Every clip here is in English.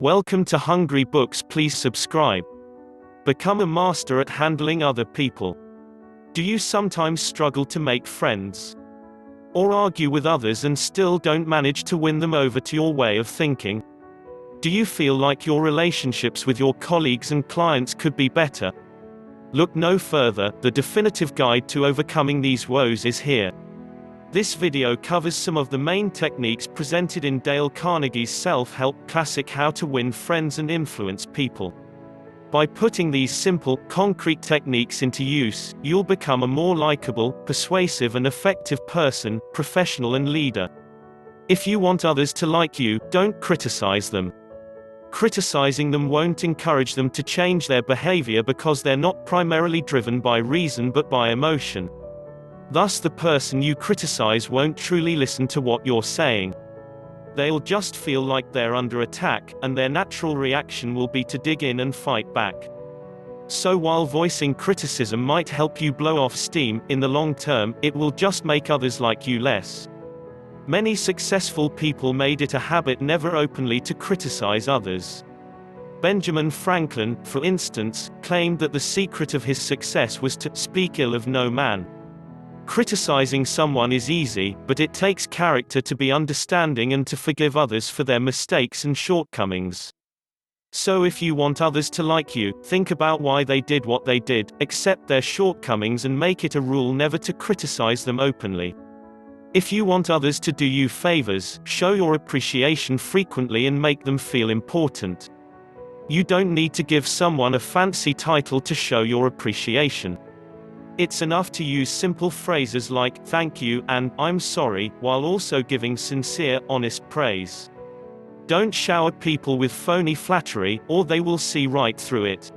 Welcome to Hungry Books. Please subscribe. Become a master at handling other people. Do you sometimes struggle to make friends? Or argue with others and still don't manage to win them over to your way of thinking? Do you feel like your relationships with your colleagues and clients could be better? Look no further, the definitive guide to overcoming these woes is here. This video covers some of the main techniques presented in Dale Carnegie's self-help classic How to Win Friends and Influence People. By putting these simple, concrete techniques into use, you'll become a more likable, persuasive and effective person, professional and leader. If you want others to like you, don't criticize them. Criticizing them won't encourage them to change their behavior because they're not primarily driven by reason but by emotion. Thus the person you criticize won't truly listen to what you're saying. They'll just feel like they're under attack, and their natural reaction will be to dig in and fight back. So while voicing criticism might help you blow off steam, in the long term, it will just make others like you less. Many successful people made it a habit never openly to criticize others. Benjamin Franklin, for instance, claimed that the secret of his success was to speak ill of no man. Criticizing someone is easy, but it takes character to be understanding and to forgive others for their mistakes and shortcomings. So if you want others to like you, think about why they did what they did, accept their shortcomings and make it a rule never to criticize them openly. If you want others to do you favors, show your appreciation frequently and make them feel important. You don't need to give someone a fancy title to show your appreciation. It's enough to use simple phrases like, thank you, and, I'm sorry, while also giving sincere, honest praise. Don't shower people with phony flattery, or they will see right through it.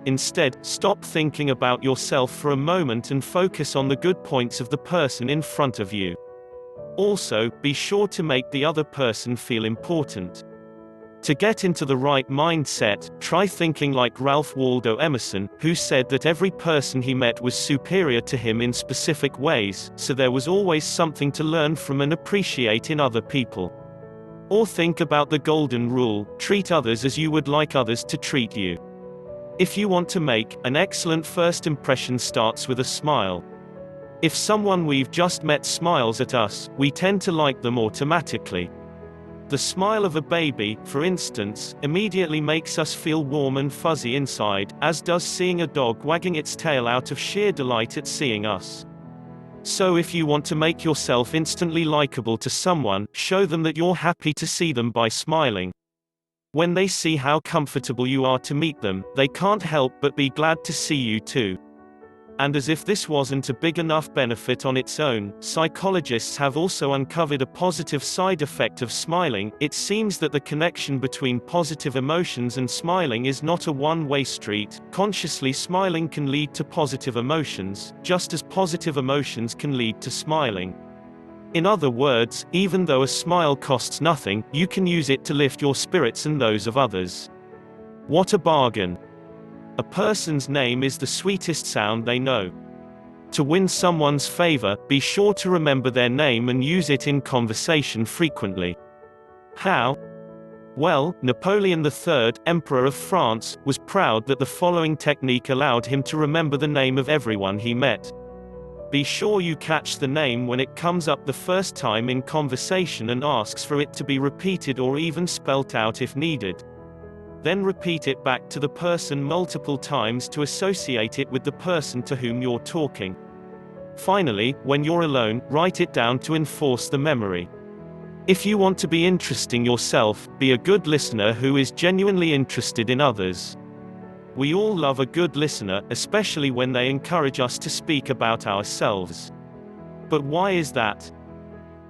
Instead, stop thinking about yourself for a moment and focus on the good points of the person in front of you. Also, be sure to make the other person feel important. To get into the right mindset, try thinking like Ralph Waldo Emerson, who said that every person he met was superior to him in specific ways, so there was always something to learn from and appreciate in other people. Or think about the golden rule, treat others as you would like others to treat you. If you want to make an excellent first impression starts with a smile. If someone we've just met smiles at us, we tend to like them automatically. The smile of a baby, for instance, immediately makes us feel warm and fuzzy inside, as does seeing a dog wagging its tail out of sheer delight at seeing us. So if you want to make yourself instantly likable to someone, show them that you're happy to see them by smiling. When they see how comfortable you are to meet them, they can't help but be glad to see you too. And as if this wasn't a big enough benefit on its own, psychologists have also uncovered a positive side effect of smiling. It seems that the connection between positive emotions and smiling is not a one-way street. Consciously smiling can lead to positive emotions, just as positive emotions can lead to smiling. In other words, even though a smile costs nothing, you can use it to lift your spirits and those of others. What a bargain! A person's name is the sweetest sound they know. To win someone's favor, be sure to remember their name and use it in conversation frequently. How? Well, Napoleon III, Emperor of France, was proud that the following technique allowed him to remember the name of everyone he met. Be sure you catch the name when it comes up the first time in conversation and asks for it to be repeated or even spelt out if needed. Then repeat it back to the person multiple times to associate it with the person to whom you're talking. Finally, when you're alone, write it down to enforce the memory. If you want to be interesting yourself, be a good listener who is genuinely interested in others. We all love a good listener, especially when they encourage us to speak about ourselves. But why is that?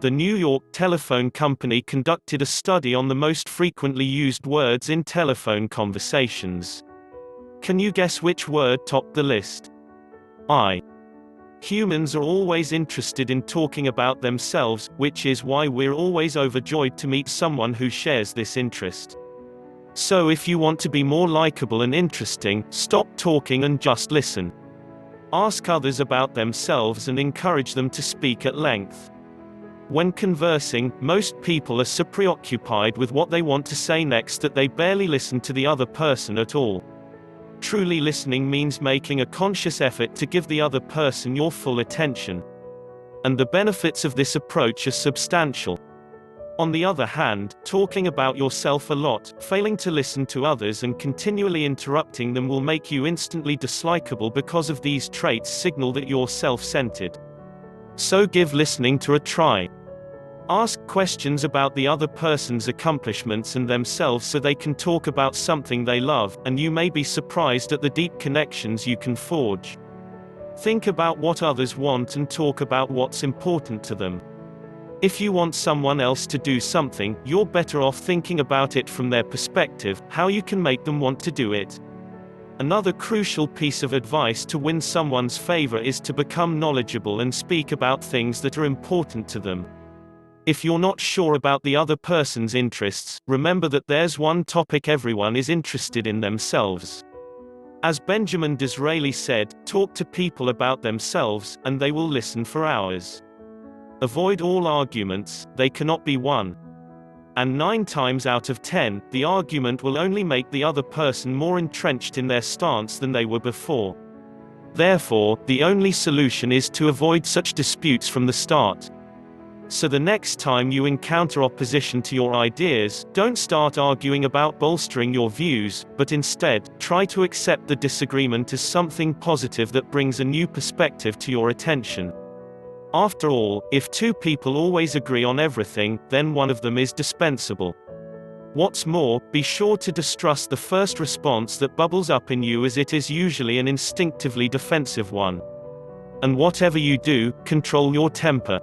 The New York Telephone Company conducted a study on the most frequently used words in telephone conversations. Can you guess which word topped the list? I. Humans are always interested in talking about themselves, which is why we're always overjoyed to meet someone who shares this interest. So if you want to be more likable and interesting, stop talking and just listen. Ask others about themselves and encourage them to speak at length. When conversing, most people are so preoccupied with what they want to say next that they barely listen to the other person at all. Truly listening means making a conscious effort to give the other person your full attention. And the benefits of this approach are substantial. On the other hand, talking about yourself a lot, failing to listen to others and continually interrupting them will make you instantly dislikable because of these traits signal that you're self-centered. So give listening to a try. Ask questions about the other person's accomplishments and themselves so they can talk about something they love, and you may be surprised at the deep connections you can forge. Think about what others want and talk about what's important to them. If you want someone else to do something, you're better off thinking about it from their perspective, how you can make them want to do it. Another crucial piece of advice to win someone's favor is to become knowledgeable and speak about things that are important to them. If you're not sure about the other person's interests, remember that there's one topic everyone is interested in: themselves. As Benjamin Disraeli said, talk to people about themselves, and they will listen for hours. Avoid all arguments, they cannot be won. And 9 times out of 10, the argument will only make the other person more entrenched in their stance than they were before. Therefore, the only solution is to avoid such disputes from the start. So the next time you encounter opposition to your ideas, don't start arguing about bolstering your views, but instead, try to accept the disagreement as something positive that brings a new perspective to your attention. After all, if 2 people always agree on everything, then one of them is dispensable. What's more, be sure to distrust the first response that bubbles up in you, as it is usually an instinctively defensive one. And whatever you do, control your temper.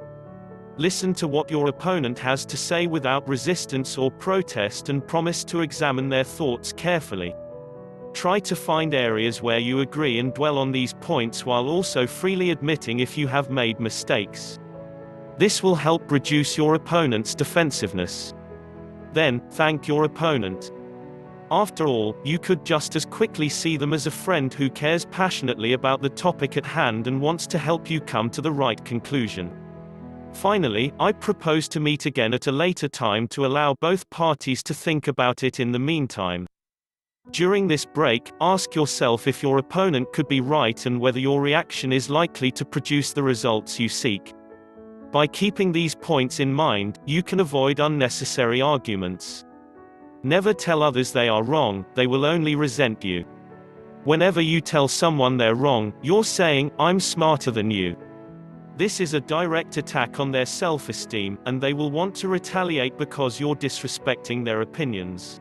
Listen to what your opponent has to say without resistance or protest, and promise to examine their thoughts carefully. Try to find areas where you agree and dwell on these points while also freely admitting if you have made mistakes. This will help reduce your opponent's defensiveness. Then, thank your opponent. After all, you could just as quickly see them as a friend who cares passionately about the topic at hand and wants to help you come to the right conclusion. Finally, I propose to meet again at a later time to allow both parties to think about it in the meantime. During this break, ask yourself if your opponent could be right and whether your reaction is likely to produce the results you seek. By keeping these points in mind, you can avoid unnecessary arguments. Never tell others they are wrong, they will only resent you. Whenever you tell someone they're wrong, you're saying, "I'm smarter than you." This is a direct attack on their self-esteem, and they will want to retaliate because you're disrespecting their opinions.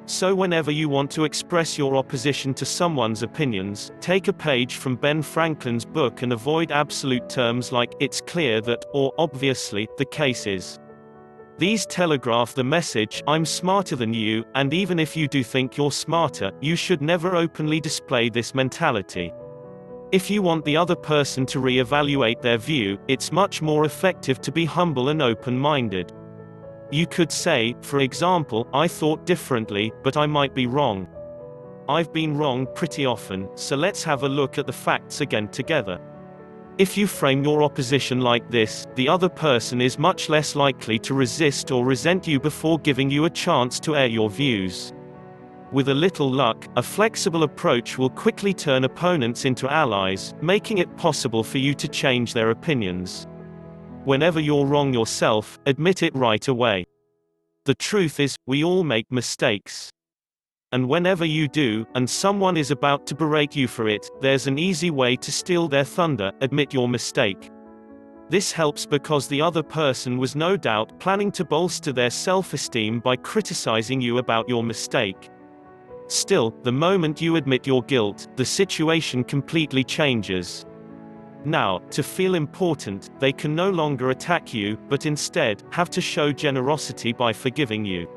So whenever you want to express your opposition to someone's opinions, take a page from Ben Franklin's book and avoid absolute terms like "it's clear that" or "obviously, the case is." These telegraph the message, "I'm smarter than you," and even if you do think you're smarter, you should never openly display this mentality. If you want the other person to re-evaluate their view, it's much more effective to be humble and open-minded. You could say, for example, "I thought differently, but I might be wrong. I've been wrong pretty often, so let's have a look at the facts again together." If you frame your opposition like this, the other person is much less likely to resist or resent you before giving you a chance to air your views. With a little luck, a flexible approach will quickly turn opponents into allies, making it possible for you to change their opinions. Whenever you're wrong yourself, admit it right away. The truth is, we all make mistakes. And whenever you do, and someone is about to berate you for it, there's an easy way to steal their thunder: admit your mistake. This helps because the other person was no doubt planning to bolster their self-esteem by criticizing you about your mistake. Still, the moment you admit your guilt, the situation completely changes. Now, to feel important, they can no longer attack you, but instead, have to show generosity by forgiving you.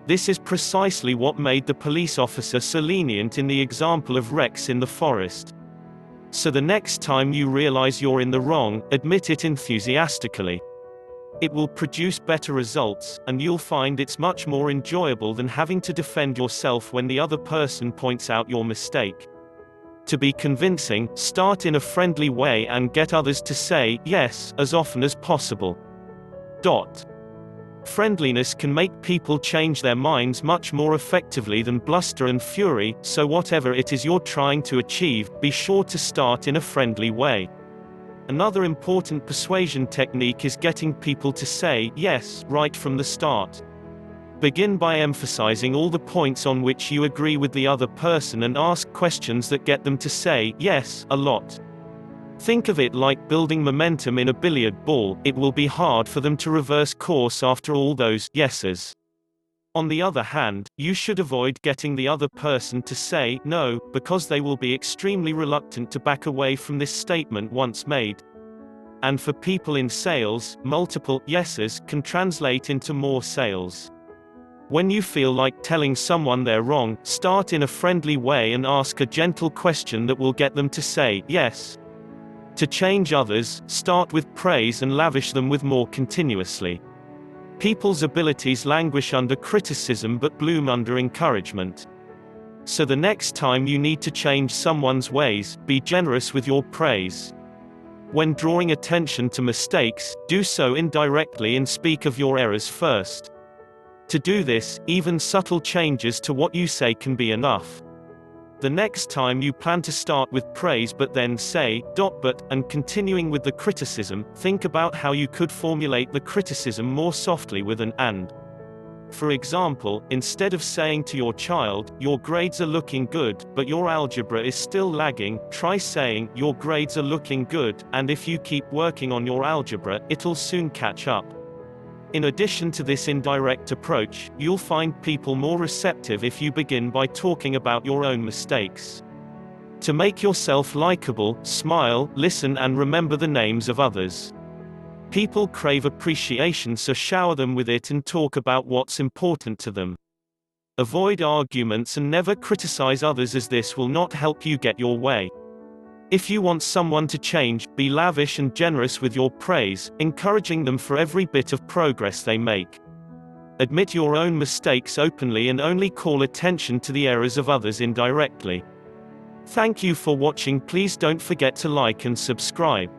This is precisely what made the police officer so lenient in the example of Rex in the forest. So the next time you realize you're in the wrong, admit it enthusiastically. It will produce better results, and you'll find it's much more enjoyable than having to defend yourself when the other person points out your mistake. To be convincing, start in a friendly way and get others to say yes as often as possible. Dot. Friendliness can make people change their minds much more effectively than bluster and fury, so whatever it is you're trying to achieve, be sure to start in a friendly way. Another important persuasion technique is getting people to say yes right from the start. Begin by emphasizing all the points on which you agree with the other person and ask questions that get them to say yes a lot. Think of it like building momentum in a billiard ball. It will be hard for them to reverse course after all those yeses. On the other hand, you should avoid getting the other person to say no, because they will be extremely reluctant to back away from this statement once made. And for people in sales, multiple yeses can translate into more sales. When you feel like telling someone they're wrong, start in a friendly way and ask a gentle question that will get them to say yes. To change others, start with praise and lavish them with more continuously. People's abilities languish under criticism but bloom under encouragement. So the next time you need to change someone's ways, be generous with your praise. When drawing attention to mistakes, do so indirectly and speak of your errors first. To do this, even subtle changes to what you say can be enough. The next time you plan to start with praise but then say, but, and continuing with the criticism, think about how you could formulate the criticism more softly with an and. For example, instead of saying to your child, your grades are looking good, but your algebra is still lagging, try saying, your grades are looking good, and if you keep working on your algebra, it'll soon catch up. In addition to this indirect approach, you'll find people more receptive if you begin by talking about your own mistakes. To make yourself likable, smile, listen and remember the names of others. People crave appreciation, so shower them with it and talk about what's important to them. Avoid arguments and never criticize others, as this will not help you get your way. If you want someone to change, be lavish and generous with your praise, encouraging them for every bit of progress they make. Admit your own mistakes openly and only call attention to the errors of others indirectly. Thank you for watching. Please don't forget to like and subscribe.